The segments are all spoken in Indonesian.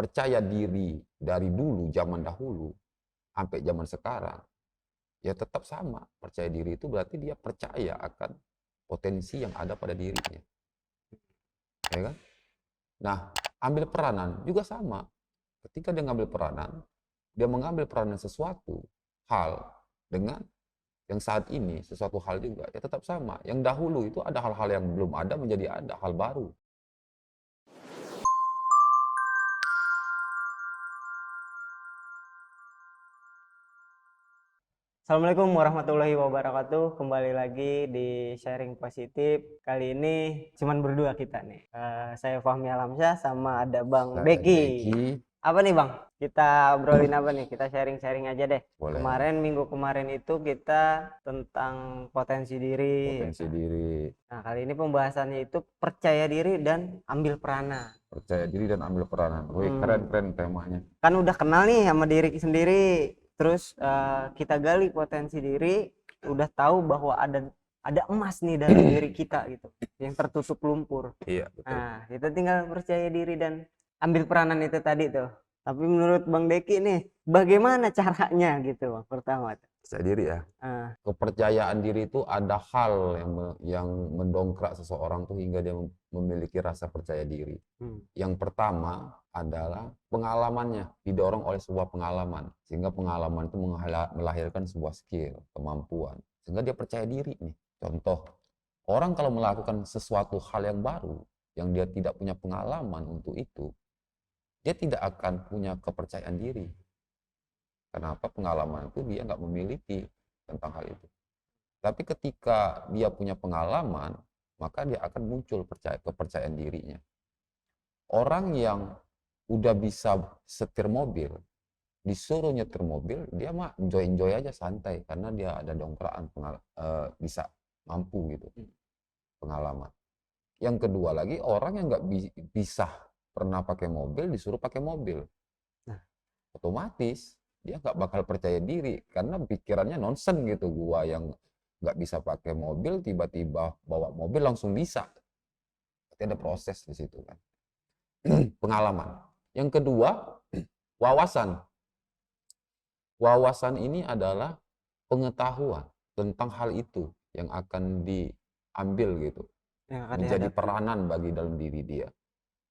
percaya diri dari dulu, zaman dahulu, sampai zaman sekarang, ya tetap sama. Percaya diri itu berarti dia percaya akan potensi yang ada pada dirinya. Ya kan? Nah, ambil peranan juga sama. Ketika dia mengambil peranan, dia mengambil peranan sesuatu hal dengan yang saat ini, sesuatu hal juga, ya tetap sama. Yang dahulu itu ada hal-hal yang belum ada menjadi ada, hal baru. Assalamualaikum warahmatullahi wabarakatuh. Kembali lagi di sharing positif. Kali ini cuman berdua kita nih. Saya Fahmi Alamsyah sama ada Bang Beki. Apa nih Bang? Kita obrolin apa nih? Kita sharing-sharing aja deh. Boleh. Minggu kemarin itu kita tentang potensi diri. Potensi diri. Nah, kali ini pembahasannya itu percaya diri dan ambil peranan. Percaya diri dan ambil peranan. Wih, keren temanya. Kan udah kenal nih sama diri sendiri. Terus kita gali potensi diri, udah tahu bahwa ada emas nih dalam diri kita gitu, yang tertutup lumpur. Iya, betul. Nah, kita tinggal percaya diri dan ambil peranan itu tadi tuh. Tapi menurut Bang Deki nih, bagaimana caranya gitu Bang, pertama tuh? Percaya diri ya. Kepercayaan diri itu ada hal yang mendongkrak seseorang tuh hingga dia memiliki rasa percaya diri. Yang pertama adalah pengalamannya, didorong oleh sebuah pengalaman, sehingga pengalaman itu melahirkan sebuah skill, kemampuan, sehingga dia percaya diri nih. Contoh, orang kalau melakukan sesuatu hal yang baru, yang dia tidak punya pengalaman untuk itu, dia tidak akan punya kepercayaan diri. Kenapa? Pengalaman itu dia nggak memiliki tentang hal itu. Tapi ketika dia punya pengalaman, maka dia akan muncul kepercayaan dirinya. Orang yang udah bisa setir mobil, disuruh nyetir mobil, dia mah enjoy aja, santai, karena dia ada dongkrakan, bisa mampu gitu, pengalaman. Yang kedua lagi, orang yang nggak bisa pernah pakai mobil, disuruh pakai mobil, otomatis dia nggak bakal percaya diri, karena pikirannya nonsen gitu. Gua yang nggak bisa pakai mobil, tiba-tiba bawa mobil langsung bisa. Berarti ada proses di situ kan. Pengalaman. Yang kedua, wawasan. Wawasan ini adalah pengetahuan tentang hal itu yang akan diambil gitu, menjadi peranan bagi dalam diri dia.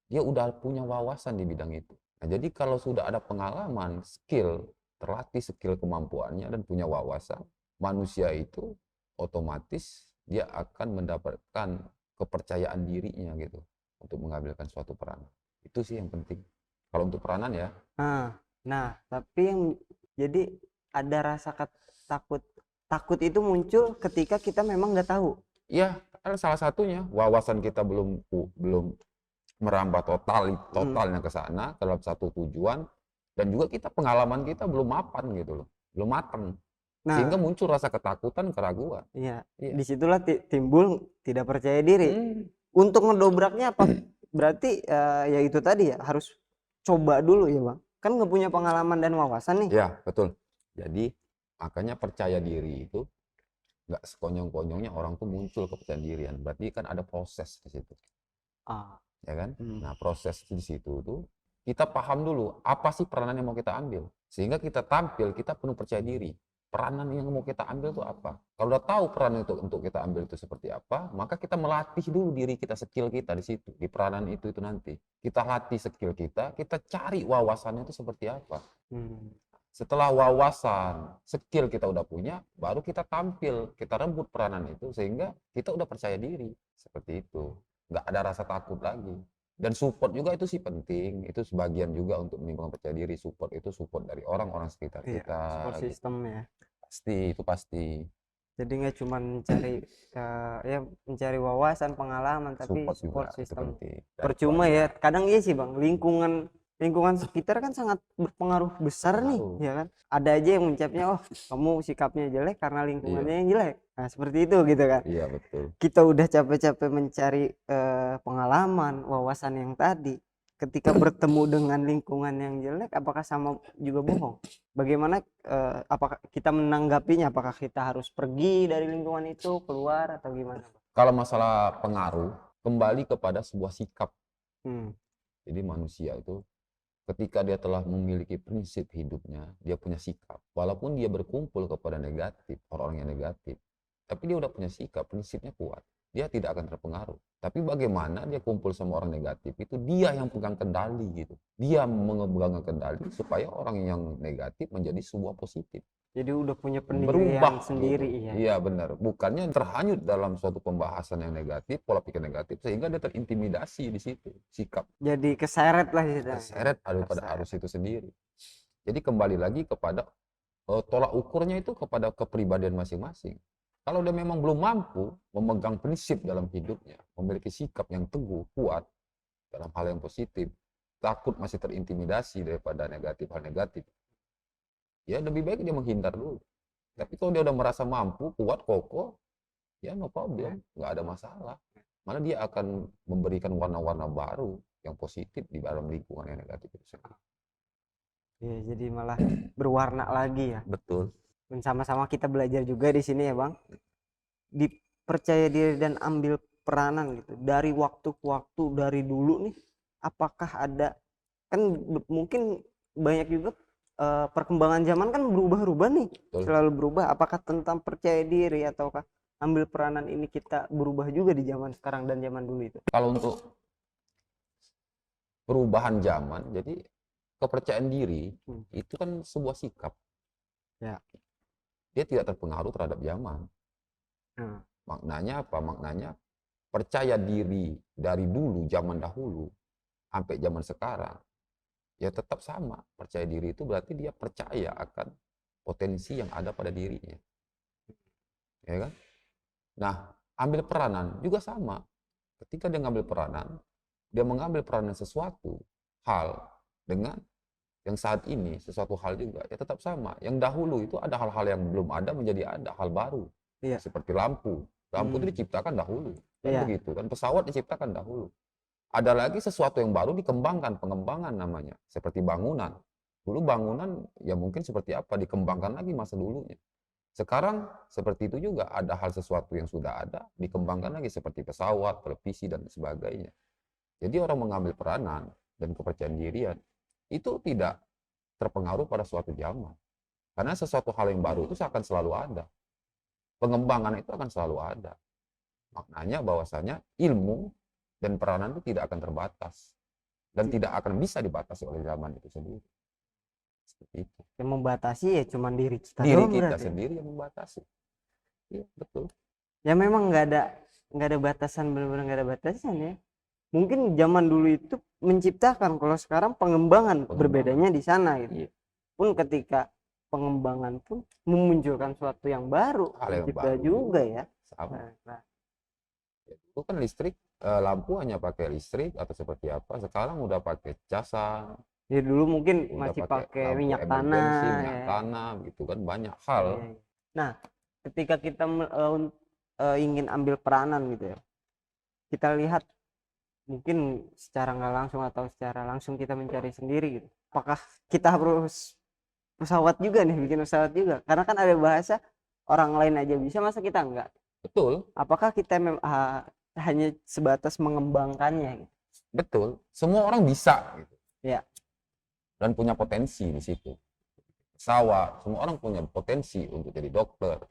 Dia udah punya wawasan di bidang itu. Nah, jadi kalau sudah ada pengalaman, skill, terlatih skill kemampuannya dan punya wawasan, manusia itu otomatis dia akan mendapatkan kepercayaan dirinya gitu untuk mengambilkan suatu peranan. Itu sih yang penting. Kalau untuk peranan ya. Nah, tapi yang jadi ada rasa takut itu muncul ketika kita memang nggak tahu. Iya, salah satunya wawasan kita belum merambah totalnya ke sana dalam satu tujuan, dan juga pengalaman kita belum mapan gitu loh, belum matang. Sehingga muncul rasa ketakutan, keraguan. Iya. Disitulah timbul tidak percaya diri. Untuk ngedobraknya apa? Berarti ya itu tadi ya, harus coba dulu ya Bang. Kan nggak punya pengalaman dan wawasan nih. Ya, betul. Jadi makanya percaya diri itu nggak sekonyong-konyongnya orang tuh muncul kepercayaan dirian. Berarti kan ada proses di situ. Ya kan? Nah, proses di situ tuh kita paham dulu apa sih peranan yang mau kita ambil, sehingga kita tampil, kita penuh percaya diri. Peranan yang mau kita ambil itu apa? Kalau udah tahu peranan itu untuk kita ambil itu seperti apa, maka kita melatih dulu diri kita, skill kita di situ, di peranan itu nanti. Kita latih skill kita cari wawasannya itu seperti apa. Setelah wawasan, skill kita udah punya, baru kita tampil, kita rebut peranan itu, sehingga kita udah percaya diri. Seperti itu. Nggak ada rasa takut lagi. Dan support juga itu sih penting. Itu sebagian juga untuk menimbulkan percaya diri. Support itu support dari orang-orang sekitar kita. Support system ya. Pasti, itu pasti. Jadi nggak cuma mencari wawasan, pengalaman, tapi support system. Percuma ya. Kadang iya sih Bang, lingkungan sekitar kan sangat berpengaruh besar nih, ya kan? Ada aja yang mencapnya, oh kamu sikapnya jelek karena lingkungannya yang jelek. Nah seperti itu gitu kan? Iya betul. Kita udah capek-capek mencari pengalaman, wawasan yang tadi. Ketika bertemu dengan lingkungan yang jelek, apakah sama juga bohong? Bagaimana apakah kita menanggapinya? Apakah kita harus pergi dari lingkungan itu, keluar atau gimana? Kalau masalah pengaruh, kembali kepada sebuah sikap. Jadi manusia itu Ketika dia telah memiliki prinsip hidupnya, dia punya sikap. Walaupun dia berkumpul kepada negatif, orang-orang yang negatif, tapi dia udah punya sikap, prinsipnya kuat. Dia tidak akan terpengaruh. Tapi bagaimana dia kumpul sama orang negatif, itu dia yang pegang kendali gitu. Dia memegang kendali supaya orang yang negatif menjadi sebuah positif. Jadi udah punya Berubah pendirian sendiri gitu. ya. Iya benar. Bukannya terhanyut dalam suatu pembahasan yang negatif, pola pikir negatif, sehingga dia terintimidasi di situ, sikap. Jadi keseret lah gitu. Terseret daripada arus itu sendiri. Jadi kembali lagi kepada tolak ukurnya itu kepada kepribadian masing-masing. Kalau dia memang belum mampu memegang prinsip dalam hidupnya, memiliki sikap yang teguh, kuat dalam hal yang positif, takut masih terintimidasi daripada negatif hal negatif, ya lebih baik dia menghindar dulu. Tapi kalau dia udah merasa mampu, kuat, kokoh, ya no problem, nggak ada masalah. Malah dia akan memberikan warna-warna baru yang positif di dalam lingkungan yang negatif itu sendiri. Ya, jadi malah berwarna lagi ya. Betul. Dan sama-sama kita belajar juga di sini ya Bang. Dipercaya diri dan ambil peranan gitu. Dari waktu ke waktu, dari dulu nih, apakah ada, kan mungkin banyak juga perkembangan zaman kan berubah-ubah nih. Betul. Selalu berubah. Apakah tentang percaya diri ataukah ambil peranan ini kita berubah juga di zaman sekarang dan zaman dulu itu? Kalau untuk perubahan zaman, jadi kepercayaan diri itu kan sebuah sikap. Ya. Dia tidak terpengaruh terhadap zaman. Maknanya apa? Maknanya percaya diri dari dulu, zaman dahulu, sampai zaman sekarang, ya tetap sama. Percaya diri itu berarti dia percaya akan potensi yang ada pada dirinya. Ya kan? Nah, ambil peranan juga sama. Ketika dia mengambil peranan, dia mengambil peranan sesuatu hal dengan yang saat ini sesuatu hal juga, ya tetap sama. Yang dahulu itu ada hal-hal yang belum ada menjadi ada, hal baru. Iya. Seperti lampu. Lampu itu diciptakan dahulu. Kan begitu kan, pesawat diciptakan dahulu. Ada lagi sesuatu yang baru dikembangkan, pengembangan namanya. Seperti bangunan. Dulu bangunan ya mungkin seperti apa, dikembangkan lagi masa dulunya. Sekarang seperti itu juga, ada hal sesuatu yang sudah ada, dikembangkan lagi seperti pesawat, televisi, dan sebagainya. Jadi orang mengambil peranan dan kepercayaan dirian itu tidak terpengaruh pada suatu zaman. Karena sesuatu hal yang baru itu akan selalu ada. Pengembangan itu akan selalu ada. Maknanya bahwasanya ilmu dan peranan itu tidak akan terbatas. Dan tidak akan bisa dibatasi oleh zaman itu sendiri. Seperti itu. Yang membatasi ya cuma diri kita. Diri kita sendiri yang membatasi. Iya, betul. Ya memang nggak ada batasan, benar-benar nggak ada batasan ya. Mungkin zaman dulu itu menciptakan, kalau sekarang pengembangan. Berbedanya di sana gitu. Iya. Pun ketika pengembangan pun memunculkan sesuatu yang baru, hal yang kita baru juga ya. Sama. Nah. Itu kan listrik, lampu hanya pakai listrik atau seperti apa? Sekarang udah pakai casan. Ya dulu mungkin masih pakai minyak tanah, gitu kan, banyak hal. Nah, ketika kita ingin ambil peranan gitu ya, kita lihat mungkin secara nggak langsung atau secara langsung kita mencari sendiri gitu. Apakah kita harus pesawat juga nih, bikin pesawat juga? Karena kan ada bahasa orang lain aja bisa, masa kita enggak? Betul. Apakah kita hanya sebatas mengembangkannya gitu? Betul. Semua orang bisa gitu. Ya. Dan punya potensi di situ. Pesawat, semua orang punya potensi untuk jadi dokter.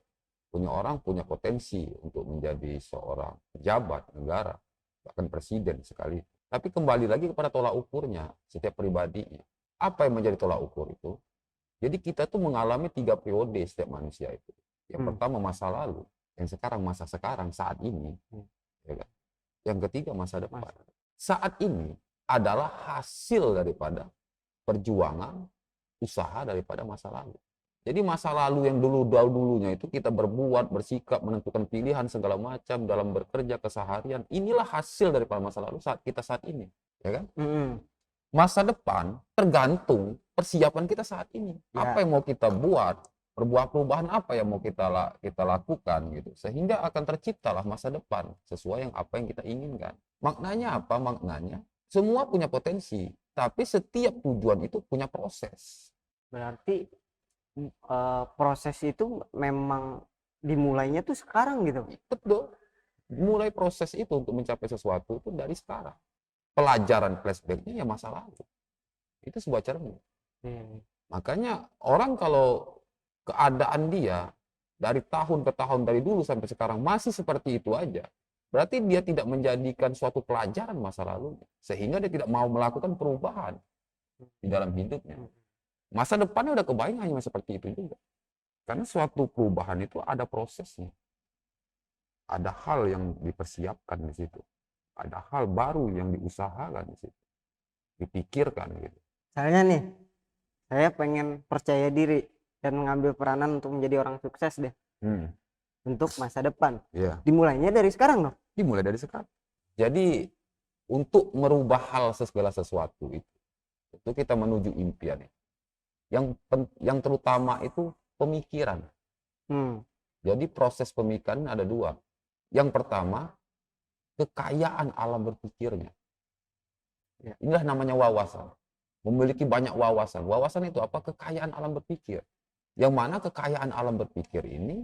Punya orang punya potensi untuk menjadi seorang pejabat negara, bahkan presiden sekali. Tapi kembali lagi kepada tolak ukurnya setiap pribadinya. Apa yang menjadi tolak ukur itu? Jadi kita tuh mengalami 3 periode setiap manusia itu. Yang pertama masa lalu, yang sekarang masa sekarang saat ini, ya kan? Yang ketiga masa depan. Saat ini adalah hasil daripada perjuangan, usaha daripada masa lalu. Jadi masa lalu yang dulunya itu kita berbuat, bersikap, menentukan pilihan segala macam dalam bekerja keseharian, inilah hasil daripada masa lalu saat kita saat ini, ya kan? Masa depan tergantung persiapan kita saat ini. Ya. Apa yang mau kita buat, perubahan apa yang mau kita lakukan gitu, sehingga akan terciptalah masa depan sesuai yang apa yang kita inginkan. Maknanya apa? Maknanya semua punya potensi, tapi setiap tujuan itu punya proses. Berarti proses itu memang dimulainya tuh sekarang gitu. Betul. Mulai proses itu untuk mencapai sesuatu itu dari sekarang. Pelajaran flashbacknya ya masa lalu. Itu sebuah cermin. Makanya orang kalau keadaan dia dari tahun ke tahun, dari dulu sampai sekarang masih seperti itu aja, berarti dia tidak menjadikan suatu pelajaran masa lalunya, sehingga dia tidak mau melakukan perubahan di dalam hidupnya. Masa depannya udah kebayang hanya seperti itu juga. Karena suatu perubahan itu ada prosesnya. Ada hal yang dipersiapkan di situ. Ada hal baru yang diusahakan di situ. Dipikirkan gitu. Misalnya nih, saya pengen percaya diri dan mengambil peranan untuk menjadi orang sukses deh. Untuk masa depan. Dimulainya dari sekarang dong? Dimulai dari sekarang. Jadi untuk merubah hal segala sesuatu itu kita menuju impian. Yang terutama itu pemikiran. Jadi proses pemikiran ada dua. Yang pertama, kekayaan alam berpikirnya. Inilah namanya wawasan. Memiliki banyak wawasan. Wawasan itu apa? Kekayaan alam berpikir. Yang mana kekayaan alam berpikir ini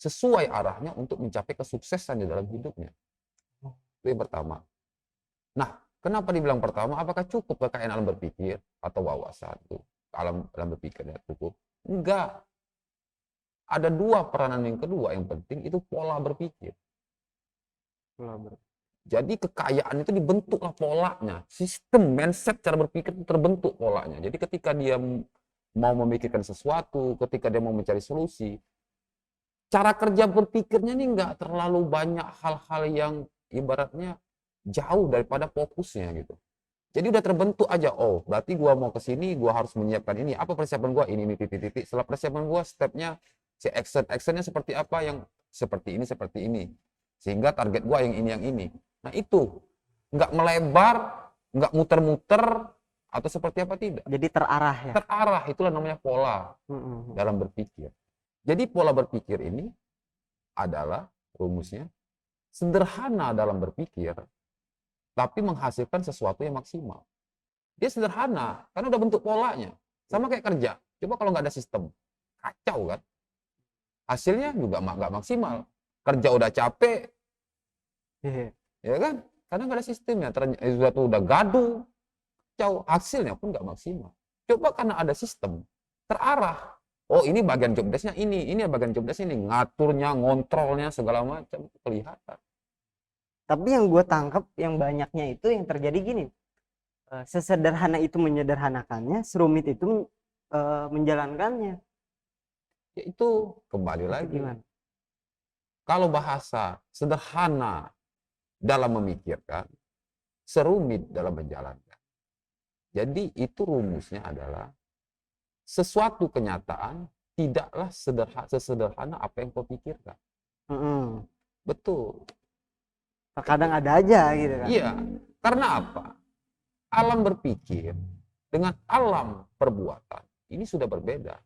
sesuai arahnya untuk mencapai kesuksesan di dalam hidupnya. Itu yang pertama. Nah, kenapa dibilang pertama? Apakah cukup kekayaan alam berpikir atau wawasan itu? Alam berpikirnya cukup? Enggak. Ada dua peranan yang kedua yang penting, itu pola berpikir. Jadi kekayaan itu dibentuklah polanya, sistem mindset cara berpikir itu terbentuk polanya. Jadi ketika dia mau memikirkan sesuatu, ketika dia mau mencari solusi, cara kerja berpikirnya ini nggak terlalu banyak hal-hal yang ibaratnya jauh daripada fokusnya gitu. Jadi udah terbentuk aja, oh berarti gua mau ke sini, gua harus menyiapkan ini. Apa persiapan gua? Ini titik-titik. Setelah persiapan gua, stepnya, si actionnya seperti apa, yang seperti ini. Sehingga target gua yang ini. Nah itu, nggak melebar, nggak muter-muter, atau seperti apa, tidak. Jadi terarah ya? Terarah, itulah namanya pola dalam berpikir. Jadi pola berpikir ini adalah rumusnya sederhana dalam berpikir, tapi menghasilkan sesuatu yang maksimal. Dia sederhana, karena udah bentuk polanya. Sama kayak kerja. Coba kalau nggak ada sistem, kacau kan? Hasilnya juga nggak maksimal. Kerja udah capek, ya kan? Karena nggak ada sistemnya. Udah gaduh, kacau. Hasilnya pun nggak maksimal. Coba karena ada sistem, terarah. Oh ini bagian job desk-nya ini bagian job desk ini, ngaturnya, ngontrolnya, segala macam, kelihatan. Tapi yang gue tangkap yang banyaknya itu yang terjadi gini, sesederhana itu menyederhanakannya, serumit itu menjalankannya. Ya itu kembali lagi. Kalau bahasa sederhana dalam memikirkan, serumit dalam menjalankan. Jadi itu rumusnya adalah sesuatu kenyataan tidaklah sesederhana apa yang kau pikirkan. Betul. Terkadang ada aja gitu kan. Iya, karena apa? Alam berpikir dengan alam perbuatan ini sudah berbeda.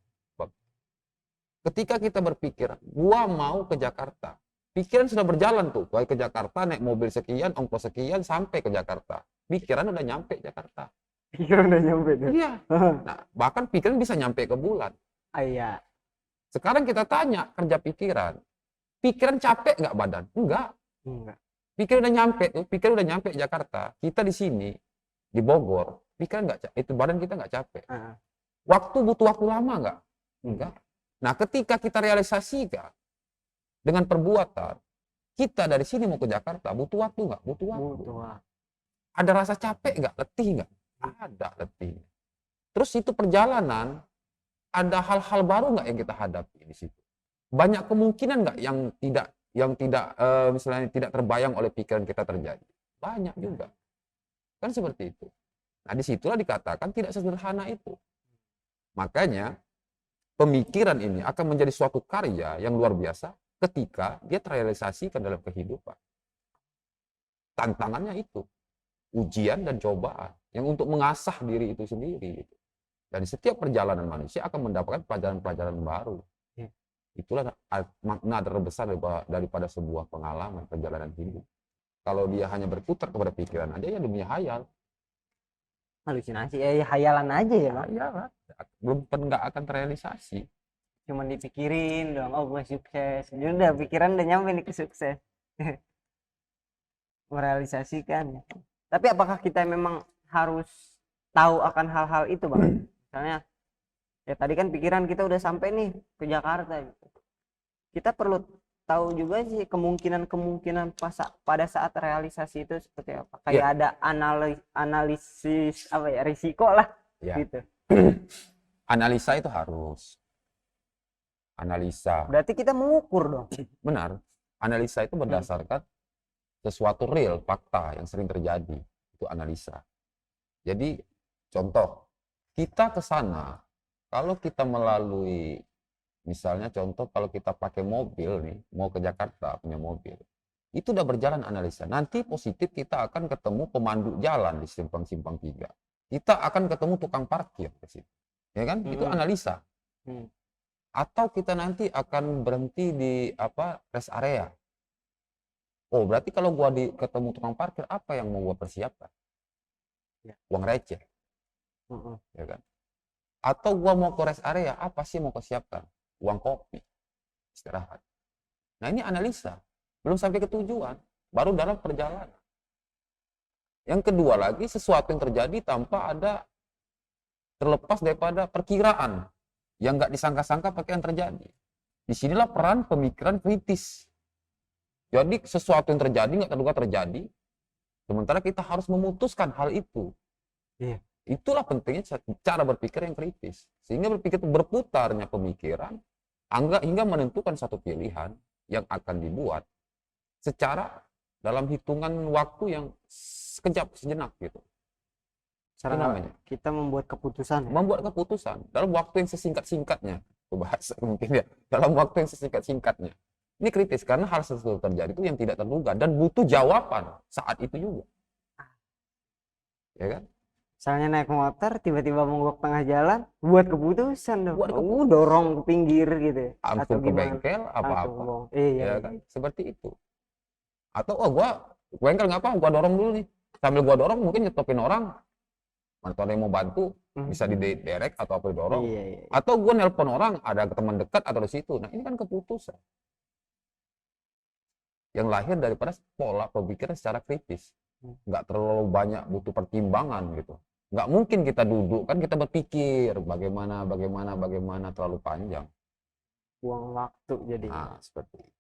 Ketika kita berpikir, gua mau ke Jakarta, pikiran sudah berjalan tuh, gua ke Jakarta naik mobil sekian, ongkos sekian sampai ke Jakarta. Pikiran udah nyampe Jakarta. Pikiran udah nyampe tuh. Iya. Nah, bahkan pikiran bisa nyampe ke bulan. Iya. Sekarang kita tanya kerja pikiran. Pikiran capek nggak badan? Enggak. Pikiran udah nyampe tuh, pikiran udah nyampe Jakarta. Kita di sini di Bogor, pikiran nggak capek, itu badan kita nggak capek. Butuh waktu lama nggak? Enggak. Nah, ketika kita realisasikan dengan perbuatan, kita dari sini mau ke Jakarta, butuh waktu nggak? Butuh waktu. Ada rasa capek nggak? Letih nggak? Ada letih. Terus itu perjalanan, ada hal-hal baru nggak yang kita hadapi di situ? Banyak kemungkinan nggak yang tidak misalnya tidak terbayang oleh pikiran kita terjadi? Banyak juga. Kan seperti itu. Nah, disitulah dikatakan tidak sederhana itu. Makanya pemikiran ini akan menjadi suatu karya yang luar biasa ketika dia terrealisasikan dalam kehidupan. Tantangannya itu, ujian dan cobaan yang untuk mengasah diri itu sendiri. Dan setiap perjalanan manusia akan mendapatkan pelajaran-pelajaran baru. Itulah makna terbesar daripada sebuah pengalaman perjalanan hidup. Kalau dia hanya berputar kepada pikiran aja, ya dunia hayal. Halusinasi, hayalan aja ya, Bang. Hayalan. Belum nggak akan terrealisasi. Cuman dipikirin dong, oh gue sukses. Jadi udah pikiran udah nyampe nih ke sukses. Merealisasikan. Tapi apakah kita memang harus tahu akan hal-hal itu Bang. Misalnya ya tadi kan pikiran kita udah sampai nih ke Jakarta gitu. Kita perlu tahu juga sih kemungkinan pada saat realisasi itu seperti apa. Kayak ada analisis apa ya, risiko lah gitu. Analisa itu harus. Analisa. Berarti kita mengukur dong. Benar. Analisa itu berdasarkan sesuatu real, fakta yang sering terjadi. Itu analisa. Jadi contoh, kita ke sana, kalau kita melalui, misalnya contoh kalau kita pakai mobil nih, mau ke Jakarta punya mobil, itu udah berjalan analisa. Nanti positif kita akan ketemu pemandu jalan di simpang-simpang 3. Kita akan ketemu tukang parkir di situ. Ya kan? Itu analisa. Atau kita nanti akan berhenti di rest area. Oh, berarti kalau gua ketemu tukang parkir, apa yang mau gua persiapkan? Uang receh. Ya kan? Atau gua mau ke rest area, apa sih mau kesiapkan? Uang kopi, istirahat. Nah, ini analisa. Belum sampai ke tujuan, baru dalam perjalanan. Yang kedua lagi, sesuatu yang terjadi tanpa ada, terlepas daripada perkiraan yang nggak disangka-sangka pakai yang terjadi. Disinilah peran pemikiran kritis. Jadi sesuatu yang terjadi nggak terduga terjadi, sementara kita harus memutuskan hal itu. Itulah pentingnya cara berpikir yang kritis. Sehingga berpikir berputarnya pemikiran hingga menentukan satu pilihan yang akan dibuat secara dalam hitungan waktu yang sekejap, sejenak gitu. Cara namanya kita membuat keputusan. Membuat keputusan dalam waktu yang sesingkat-singkatnya. Bahasa mungkin ya, dalam waktu yang sesingkat-singkatnya. Ini kritis karena hal sesuatu terjadi itu yang tidak terduga dan butuh jawaban saat itu juga. Ya kan? Misalnya naik motor, tiba-tiba mogok tengah jalan, buat keputusan dong. Dorong ke pinggir gitu. Atau ke bengkel, apa-apa. Ya kan? Seperti itu. Atau gua bengkel nggak apa, gua dorong dulu nih. Sambil gua dorong mungkin nyetopin orang. Atau ada yang mau bantu, bisa diderek atau apa didorong. Atau gua nelpon orang, ada teman dekat atau di situ. Nah, ini kan keputusan yang lahir daripada pola pemikiran secara kritis. Nggak terlalu banyak butuh pertimbangan gitu. Nggak mungkin kita duduk, kan kita berpikir bagaimana terlalu panjang. Buang waktu jadi. Nah, seperti itu.